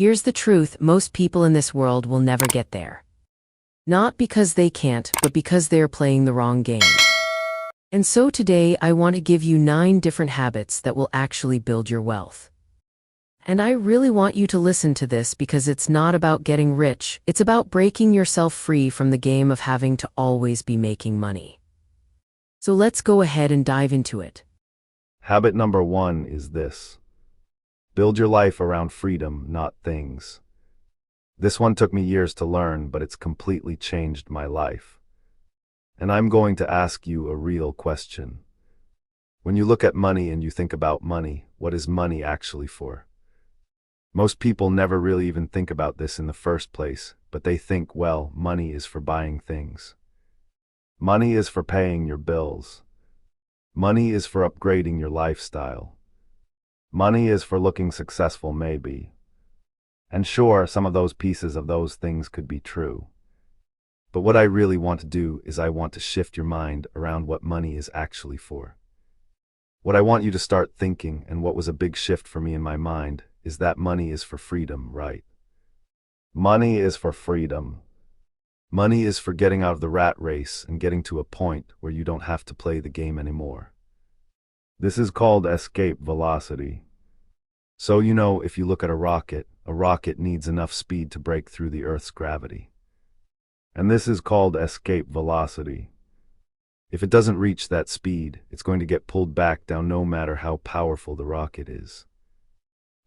Here's the truth: most people in this world will never get there. Not because they can't, but because they're playing the wrong game. And so today I want to give you 9 different habits that will actually build your wealth. And I really want you to listen to this because it's not about getting rich, it's about breaking yourself free from the game of having to always be making money. So let's go ahead and dive into it. Habit number 1 is this. Build your life around freedom, not things. This one took me years to learn, but it's completely changed my life. And I'm going to ask you a real question. When you look at money and you think about money, what is money actually for? Most people never really even think about this in the first place, but they think, well, money is for buying things. Money is for paying your bills. Money is for upgrading your lifestyle. Money is for looking successful, maybe. And sure, some of those pieces of those things could be true. But what I really want to do is I want to shift your mind around what money is actually for. What I want you to start thinking, and what was a big shift for me in my mind, is that money is for freedom, right? Money is for freedom. Money is for getting out of the rat race and getting to a point where you don't have to play the game anymore. This is called escape velocity. So if you look at a rocket needs enough speed to break through the Earth's gravity. And this is called escape velocity. If it doesn't reach that speed, it's going to get pulled back down no matter how powerful the rocket is.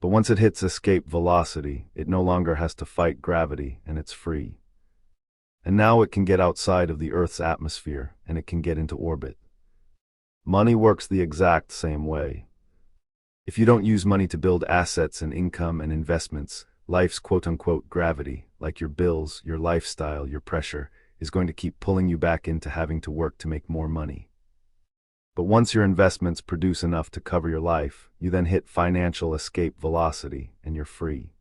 But once it hits escape velocity, it no longer has to fight gravity and it's free. And now it can get outside of the Earth's atmosphere and it can get into orbit. Money works the exact same way. If you don't use money to build assets and income and investments, life's quote-unquote gravity, like your bills, your lifestyle, your pressure, is going to keep pulling you back into having to work to make more money. But once your investments produce enough to cover your life, you then hit financial escape velocity and you're free.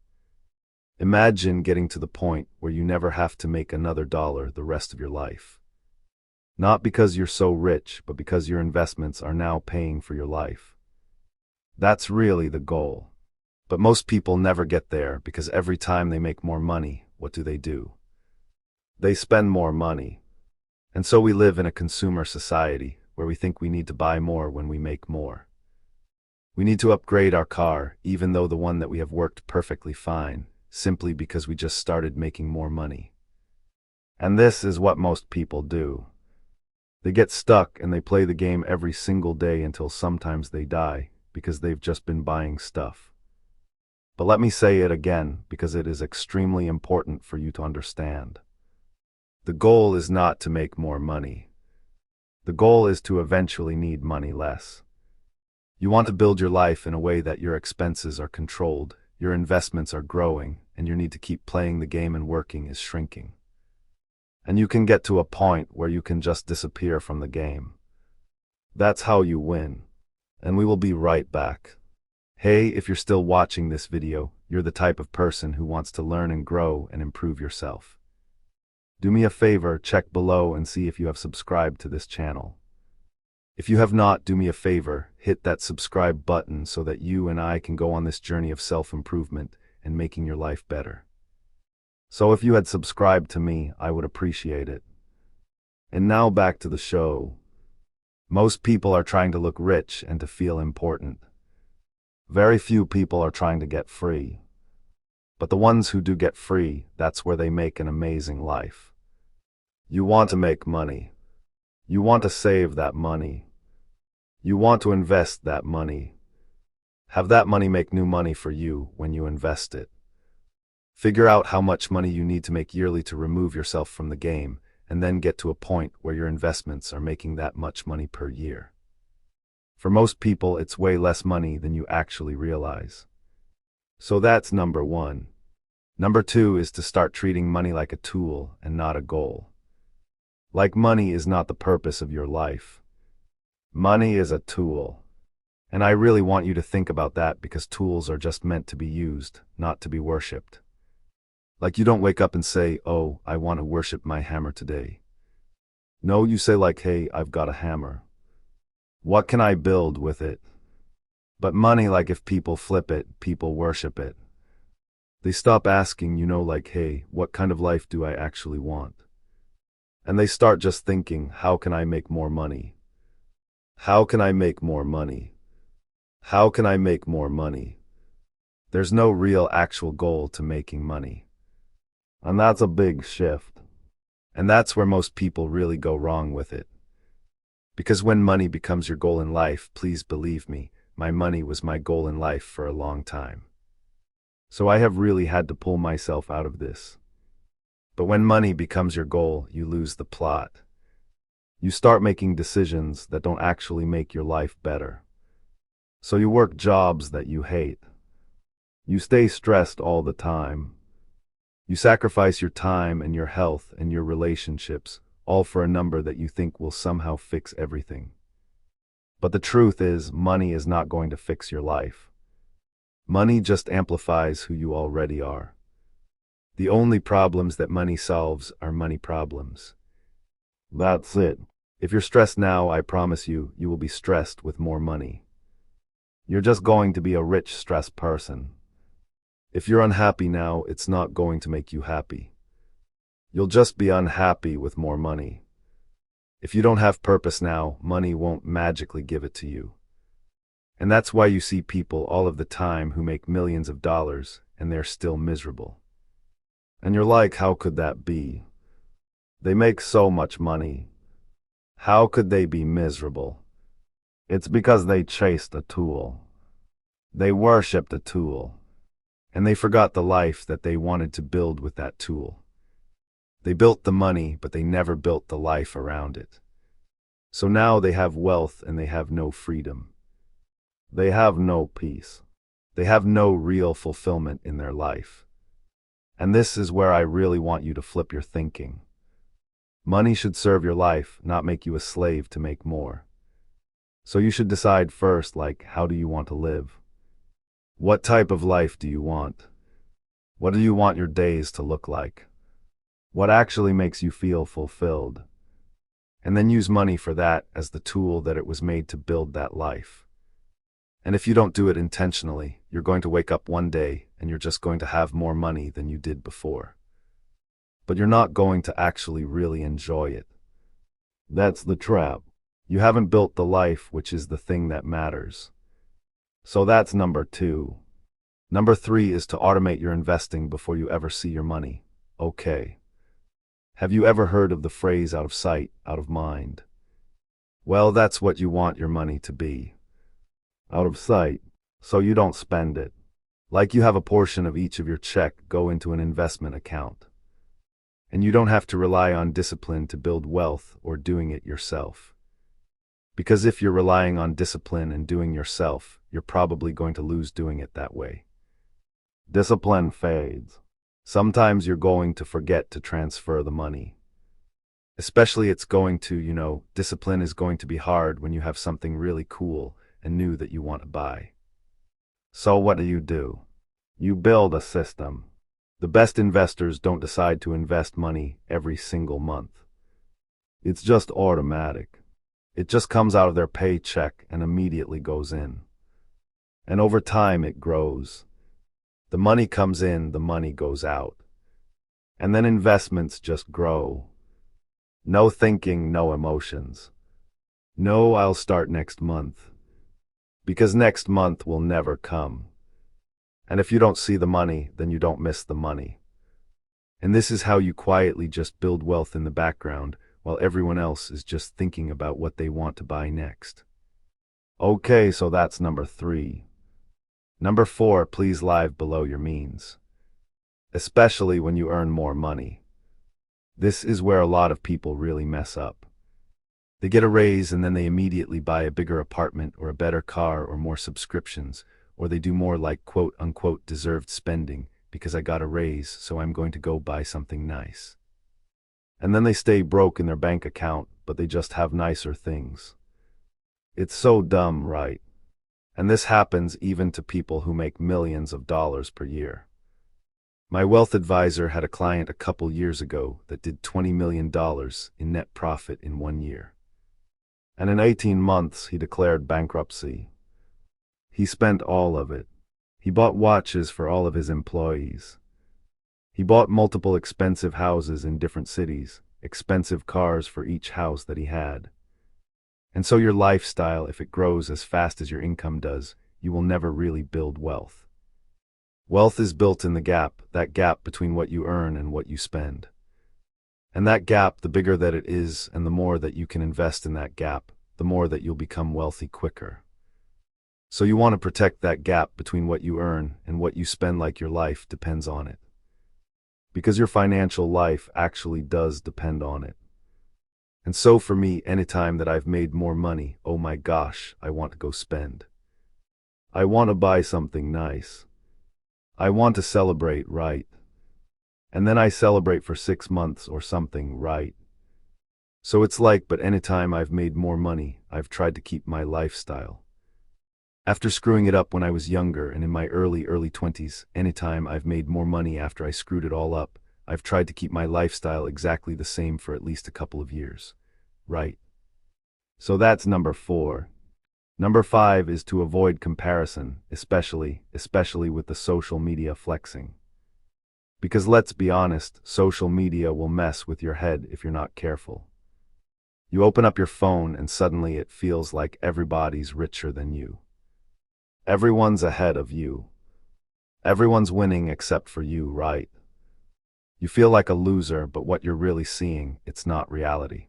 Imagine getting to the point where you never have to make another dollar the rest of your life. Not because you're so rich, but because your investments are now paying for your life. That's really the goal. But most people never get there because every time they make more money, what do? They spend more money. And so we live in a consumer society where we think we need to buy more when we make more. We need to upgrade our car, even though the one that we have worked perfectly fine, simply because we just started making more money. And this is what most people do. They get stuck and they play the game every single day until sometimes they die because they've just been buying stuff. But let me say it again because it is extremely important for you to understand. The goal is not to make more money. The goal is to eventually need money less. You want to build your life in a way that your expenses are controlled, your investments are growing, and your need to keep playing the game and working is shrinking. And you can get to a point where you can just disappear from the game. That's how you win. And we will be right back. Hey, if you're still watching this video, you're the type of person who wants to learn and grow and improve yourself. Do me a favor, check below and see if you have subscribed to this channel. If you have not, do me a favor, hit that subscribe button so that you and I can go on this journey of self-improvement and making your life better. So if you had subscribed to me, I would appreciate it. And now back to the show. Most people are trying to look rich and to feel important. Very few people are trying to get free. But the ones who do get free, that's where they make an amazing life. You want to make money. You want to save that money. You want to invest that money. Have that money make new money for you when you invest it. Figure out how much money you need to make yearly to remove yourself from the game, and then get to a point where your investments are making that much money per year. For most people, it's way less money than you actually realize. So that's number 1. Number 2 is to start treating money like a tool and not a goal. Like money is not the purpose of your life. Money is a tool. And I really want you to think about that because tools are just meant to be used, not to be worshipped. Like you don't wake up and say, oh, I want to worship my hammer today. No, you say like, hey, I've got a hammer. What can I build with it? But money, like if people flip it, people worship it. They stop asking, like, hey, what kind of life do I actually want? And they start just thinking, how can I make more money? How can I make more money? How can I make more money? There's no real actual goal to making money. And that's a big shift. And that's where most people really go wrong with it. Because when money becomes your goal in life, please believe me, my money was my goal in life for a long time. So I have really had to pull myself out of this. But when money becomes your goal, you lose the plot. You start making decisions that don't actually make your life better. So you work jobs that you hate. You stay stressed all the time. You sacrifice your time and your health and your relationships, all for a number that you think will somehow fix everything. But the truth is, money is not going to fix your life. Money just amplifies who you already are. The only problems that money solves are money problems. That's it. If you're stressed now, I promise you, you will be stressed with more money. You're just going to be a rich, stressed person. If you're unhappy now, it's not going to make you happy. You'll just be unhappy with more money. If you don't have purpose now, money won't magically give it to you. And that's why you see people all of the time who make millions of dollars and they're still miserable. And you're like, how could that be? They make so much money. How could they be miserable? It's because they chased a tool. They worshipped a tool. And they forgot the life that they wanted to build with that tool. They built the money, but they never built the life around it. So now they have wealth and they have no freedom. They have no peace. They have no real fulfillment in their life. And this is where I really want you to flip your thinking. Money should serve your life, not make you a slave to make more. So you should decide first, how do you want to live? What type of life do you want? What do you want your days to look like? What actually makes you feel fulfilled? And then use money for that as the tool that it was made to build that life. And if you don't do it intentionally, you're going to wake up one day and you're just going to have more money than you did before. But you're not going to actually really enjoy it. That's the trap. You haven't built the life, which is the thing that matters. So that's number 2. Number 3 is to automate your investing before you ever see your money. Okay. Have you ever heard of the phrase out of sight, out of mind? Well, that's what you want your money to be. Out of sight, so you don't spend it. Like you have a portion of each of your check go into an investment account. And you don't have to rely on discipline to build wealth or doing it yourself. Because if you're relying on discipline and doing yourself, you're probably going to lose doing it that way. Discipline fades. Sometimes you're going to forget to transfer the money. Especially discipline is going to be hard when you have something really cool and new that you want to buy. So what do? You build a system. The best investors don't decide to invest money every single month. It's just automatic. It just comes out of their paycheck and immediately goes in. And over time it grows. The money comes in, the money goes out. And then investments just grow. No thinking, no emotions. No, I'll start next month. Because next month will never come. And if you don't see the money, then you don't miss the money. And this is how you quietly just build wealth in the background, while everyone else is just thinking about what they want to buy next. Okay, so that's number 3. Number 4, please live below your means. Especially when you earn more money. This is where a lot of people really mess up. They get a raise and then they immediately buy a bigger apartment or a better car or more subscriptions, or they do more quote-unquote deserved spending because I got a raise, so I'm going to go buy something nice. And then they stay broke in their bank account, but they just have nicer things. It's so dumb, right? And this happens even to people who make millions of dollars per year. My wealth advisor had a client a couple years ago that did $20 million in net profit in 1 year. And in 18 months, he declared bankruptcy. He spent all of it. He bought watches for all of his employees. He bought multiple expensive houses in different cities, expensive cars for each house that he had. And so your lifestyle, if it grows as fast as your income does, you will never really build wealth. Wealth is built in the gap, that gap between what you earn and what you spend. And that gap, the bigger that it is, and the more that you can invest in that gap, the more that you'll become wealthy quicker. So you want to protect that gap between what you earn and what you spend, like your life depends on it. Because your financial life actually does depend on it. And so for me, anytime that I've made more money, oh my gosh, I want to go spend. I want to buy something nice. I want to celebrate, right? And then I celebrate for 6 months or something, right? So it's like, but anytime I've made more money, I've tried to keep my lifestyle. After screwing it up when I was younger and in my early 20s, anytime I've made more money after I screwed it all up, I've tried to keep my lifestyle exactly the same for at least a couple of years. Right? So that's number 4. Number 5 is to avoid comparison, especially with the social media flexing. Because let's be honest, social media will mess with your head if you're not careful. You open up your phone and suddenly it feels like everybody's richer than you. Everyone's ahead of you. Everyone's winning except for you, right? You feel like a loser, but what you're really seeing, it's not reality.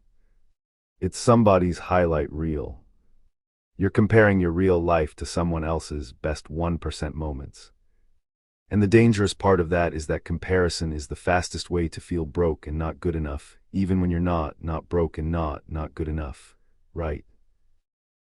It's somebody's highlight reel. You're comparing your real life to someone else's best 1% moments. And the dangerous part of that is that comparison is the fastest way to feel broke and not good enough, even when you're not broke and not good enough, right?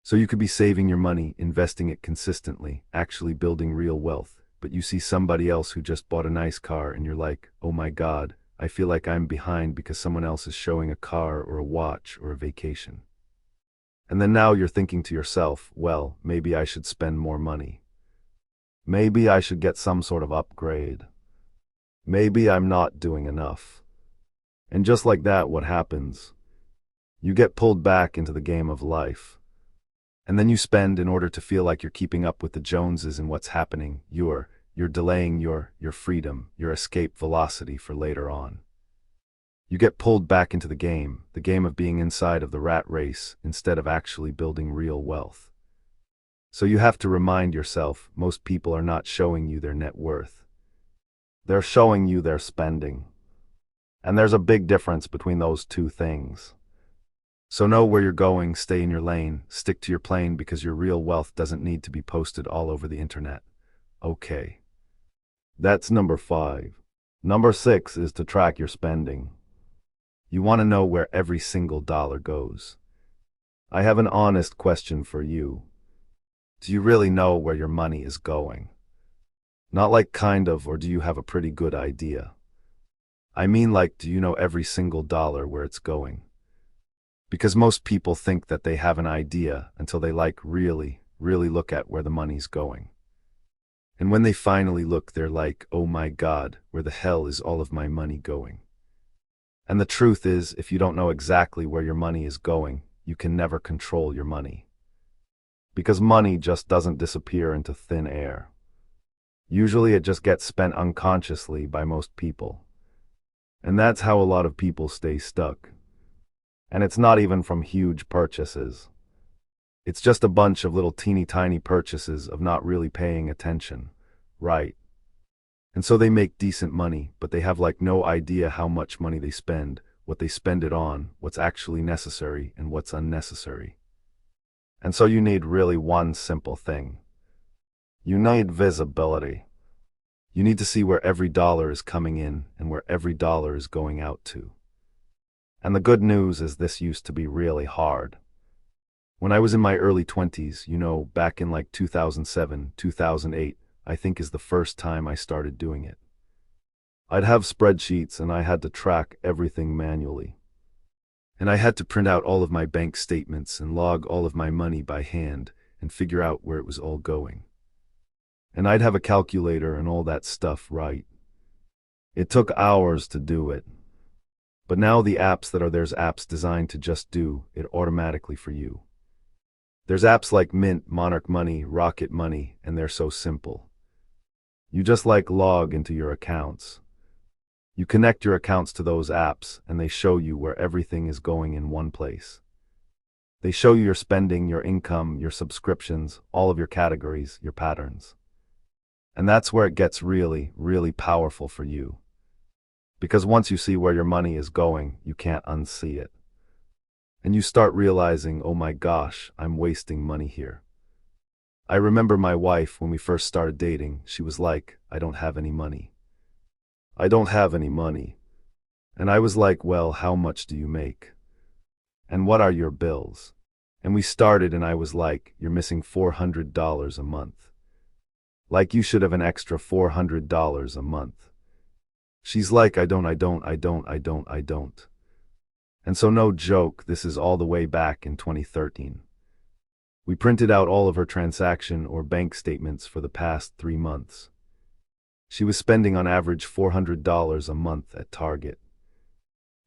So you could be saving your money, investing it consistently, actually building real wealth, but you see somebody else who just bought a nice car and you're like, oh my God, I feel like I'm behind because someone else is showing a car or a watch or a vacation. And then now you're thinking to yourself, well, maybe I should spend more money. Maybe I should get some sort of upgrade. Maybe I'm not doing enough. And just like that, what happens? You get pulled back into the game of life. And then you spend in order to feel like you're keeping up with the Joneses and what's happening. You're delaying your freedom, your escape velocity for later on. You get pulled back into the game of being inside of the rat race instead of actually building real wealth. So you have to remind yourself, most people are not showing you their net worth. They're showing you their spending. And there's a big difference between those two things. So know where you're going, stay in your lane, stick to your plane because your real wealth doesn't need to be posted all over the internet. Okay. That's number 5. Number 6 is to track your spending. You want to know where every single dollar goes. I have an honest question for you. Do you really know where your money is going? Not like kind of, or do you have a pretty good idea? I mean like, do you know every single dollar where it's going? Because most people think that they have an idea until they really look at where the money's going. And when they finally look, they're like, oh my God, where the hell is all of my money going? And the truth is, if you don't know exactly where your money is going, you can never control your money. Because money just doesn't disappear into thin air. Usually it just gets spent unconsciously by most people. And that's how a lot of people stay stuck. And it's not even from huge purchases. It's just a bunch of little teeny tiny purchases of not really paying attention, right? And so they make decent money, but they have like no idea how much money they spend, what they spend it on, what's actually necessary and what's unnecessary. And so you need really one simple thing. You need visibility. You need to see where every dollar is coming in and where every dollar is going out to. And the good news is this used to be really hard. When I was in my early 20s, back in like 2007, 2008, I think is the first time I started doing it. I'd have spreadsheets and I had to track everything manually. And I had to print out all of my bank statements and log all of my money by hand and figure out where it was all going. And I'd have a calculator and all that stuff, right? It took hours to do it. But now there's apps designed to just do it automatically for you. There's apps like Mint, Monarch Money, Rocket Money, and they're so simple. You just like log into your accounts. You connect your accounts to those apps and they show you where everything is going in one place. They show you your spending, your income, your subscriptions, all of your categories, your patterns. And that's where it gets really, really powerful for you. Because once you see where your money is going, you can't unsee it. And you start realizing, oh my gosh, I'm wasting money here. I remember my wife, when we first started dating, she was like, I don't have any money. I don't have any money. And I was like, well, how much do you make? And what are your bills? And we started and I was like, you're missing $400 a month. Like you should have an extra $400 a month. She's like, I don't. And so no joke, this is all the way back in 2013. We printed out all of her transaction or bank statements for the past 3 months. She was spending on average $400 a month at Target.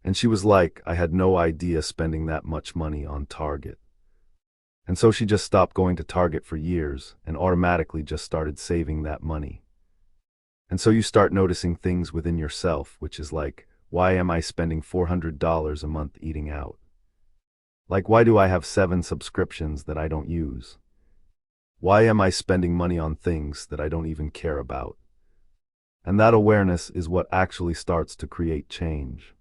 And she was like, I had no idea spending that much money on Target. And so she just stopped going to Target for years and automatically just started saving that money. And so you start noticing things within yourself, which is like, why am I spending $400 a month eating out? Like, why do I have 7 subscriptions that I don't use? Why am I spending money on things that I don't even care about? And that awareness is what actually starts to create change.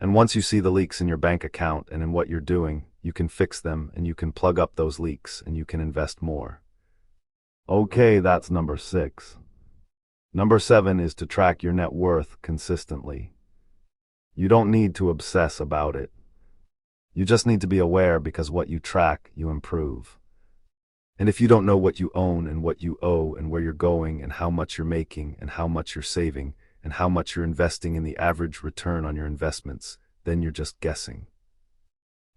And once you see the leaks in your bank account and in what you're doing, you can fix them and you can plug up those leaks and you can invest more. Okay, that's number 6. Number 7 is to track your net worth consistently. You don't need to obsess about it. You just need to be aware, because what you track, you improve. And if you don't know what you own and what you owe and where you're going and how much you're making and how much you're saving and how much you're investing in the average return on your investments, then you're just guessing.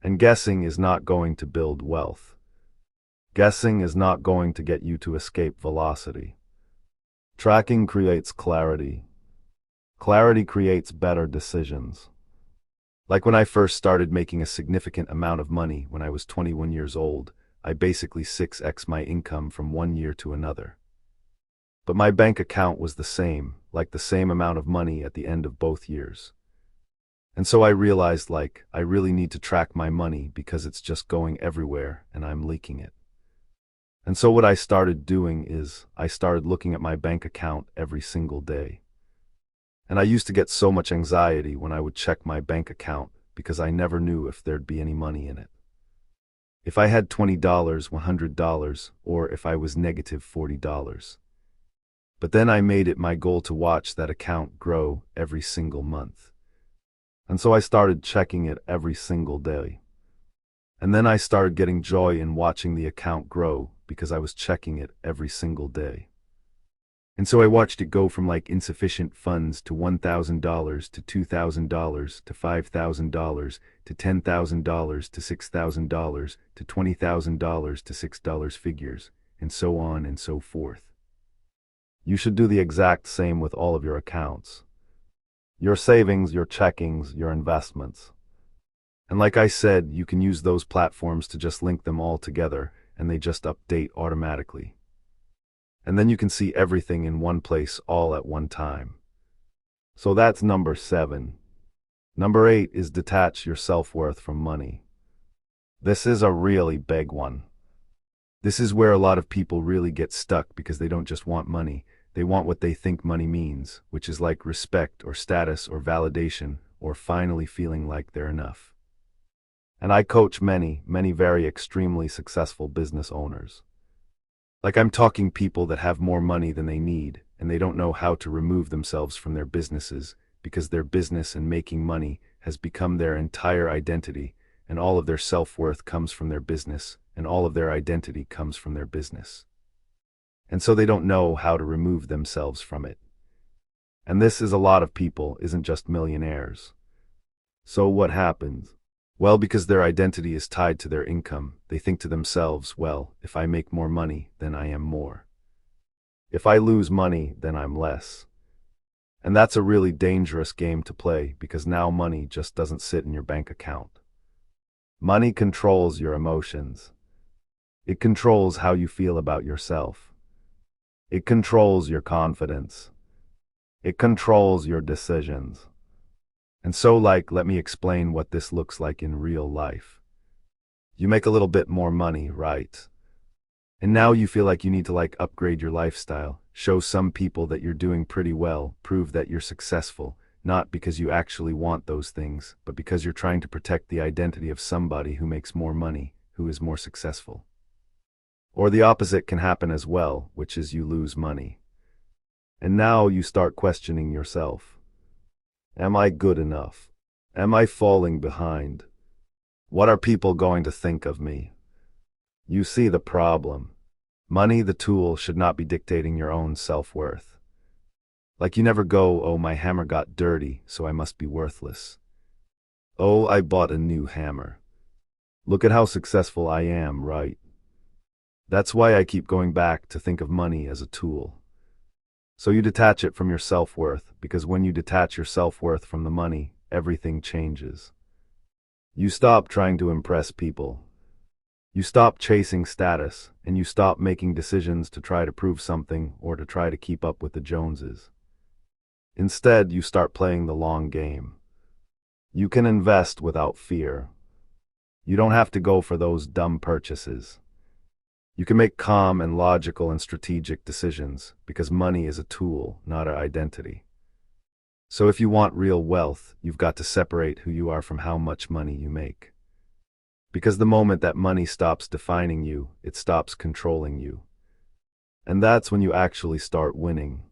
And guessing is not going to build wealth. Guessing is not going to get you to escape velocity. Tracking creates clarity. Clarity creates better decisions. Like when I first started making a significant amount of money when I was 21 years old, I basically 6x my income from one year to another. But my bank account was the same, like the same amount of money at the end of both years. And so I realized, like, I really need to track my money because it's just going everywhere and I'm leaking it. And so what I started doing is, I started looking at my bank account every single day. And I used to get so much anxiety when I would check my bank account because I never knew if there'd be any money in it. If I had $20, $100, or if I was negative $40. But then I made it my goal to watch that account grow every single month. And so I started checking it every single day. And then I started getting joy in watching the account grow because I was checking it every single day. And so I watched it go from like insufficient funds to $1,000 to $2,000 to $5,000 to $10,000 to $6,000 to $20,000 to $6 figures, and so on and so forth. You should do the exact same with all of your accounts. Your savings, your checkings, your investments. And like I said, you can use those platforms to just link them all together and they just update automatically. And then you can see everything in one place all at one time. So that's number 7. Number 8 is detach your self-worth from money. This is a really big one. This is where a lot of people really get stuck because they don't just want money, they want what they think money means, which is like respect or status or validation or finally feeling like they're enough. And I coach many very extremely successful business owners. Like, I'm talking people that have more money than they need, and they don't know how to remove themselves from their businesses because their business and making money has become their entire identity, and all of their self-worth comes from their business, and all of their identity comes from their business. And so they don't know how to remove themselves from it. And this is a lot of people, isn't just millionaires. So what happens? Well, because their identity is tied to their income, they think to themselves, well, if I make more money, then I am more. If I lose money, then I'm less. And that's a really dangerous game to play because now money just doesn't sit in your bank account. Money controls your emotions. It controls how you feel about yourself. It controls your confidence. It controls your decisions. And so, let me explain what this looks like in real life. You make a little bit more money, right? And now you feel like you need to upgrade your lifestyle, show some people that you're doing pretty well, prove that you're successful, not because you actually want those things, but because you're trying to protect the identity of somebody who makes more money, who is more successful. Or the opposite can happen as well, which is you lose money. And now you start questioning yourself. Am I good enough? Am I falling behind? What are people going to think of me? You see the problem. Money, the tool, should not be dictating your own self-worth. You never go, oh, my hammer got dirty, so I must be worthless. Oh, I bought a new hammer. Look at how successful I am, right? That's why I keep going back to think of money as a tool. So you detach it from your self-worth, because when you detach your self-worth from the money, everything changes. You stop trying to impress people. You stop chasing status, and you stop making decisions to try to prove something or to try to keep up with the Joneses. Instead, you start playing the long game. You can invest without fear. You don't have to go for those dumb purchases. You can make calm and logical and strategic decisions because money is a tool, not an identity. So if you want real wealth, you've got to separate who you are from how much money you make. Because the moment that money stops defining you, it stops controlling you. And that's when you actually start winning.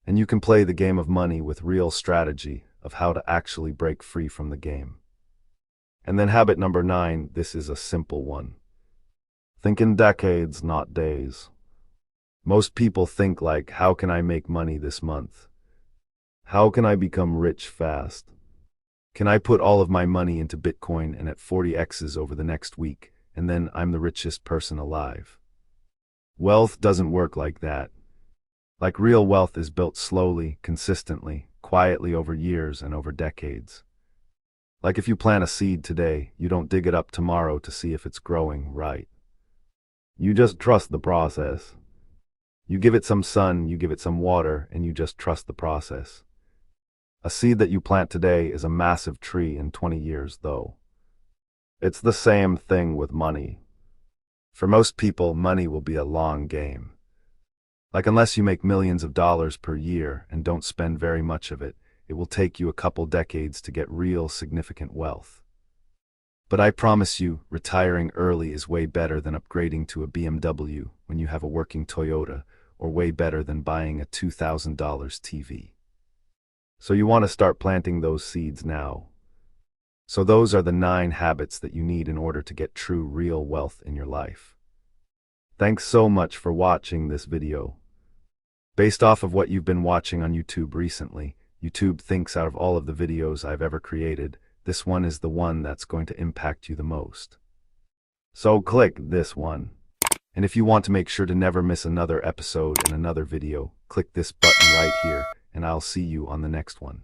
And you can play the game of money with real strategy of how to actually break free from the game. And then habit number 9, this is a simple one. Think in decades, not days. Most people think how can I make money this month? How can I become rich fast? Can I put all of my money into Bitcoin and at 40x's over the next week, and then I'm the richest person alive? Wealth doesn't work like that. Real wealth is built slowly, consistently, quietly over years and over decades. If you plant a seed today, you don't dig it up tomorrow to see if it's growing right. You just trust the process. You give it some sun, you give it some water, and you just trust the process. A seed that you plant today is a massive tree in 20 years, though. It's the same thing with money. For most people, money will be a long game. Unless you make millions of dollars per year and don't spend very much of it, it will take you a couple decades to get real significant wealth. But I promise you, retiring early is way better than upgrading to a BMW when you have a working Toyota, or way better than buying a $2,000 TV. So you want to start planting those seeds now. So those are the 9 habits that you need in order to get true real wealth in your life. Thanks so much for watching this video. Based off of what you've been watching on YouTube recently, YouTube thinks out of all of the videos I've ever created, this one is the one that's going to impact you the most. So click this one. And if you want to make sure to never miss another episode and another video, click this button right here, and I'll see you on the next one.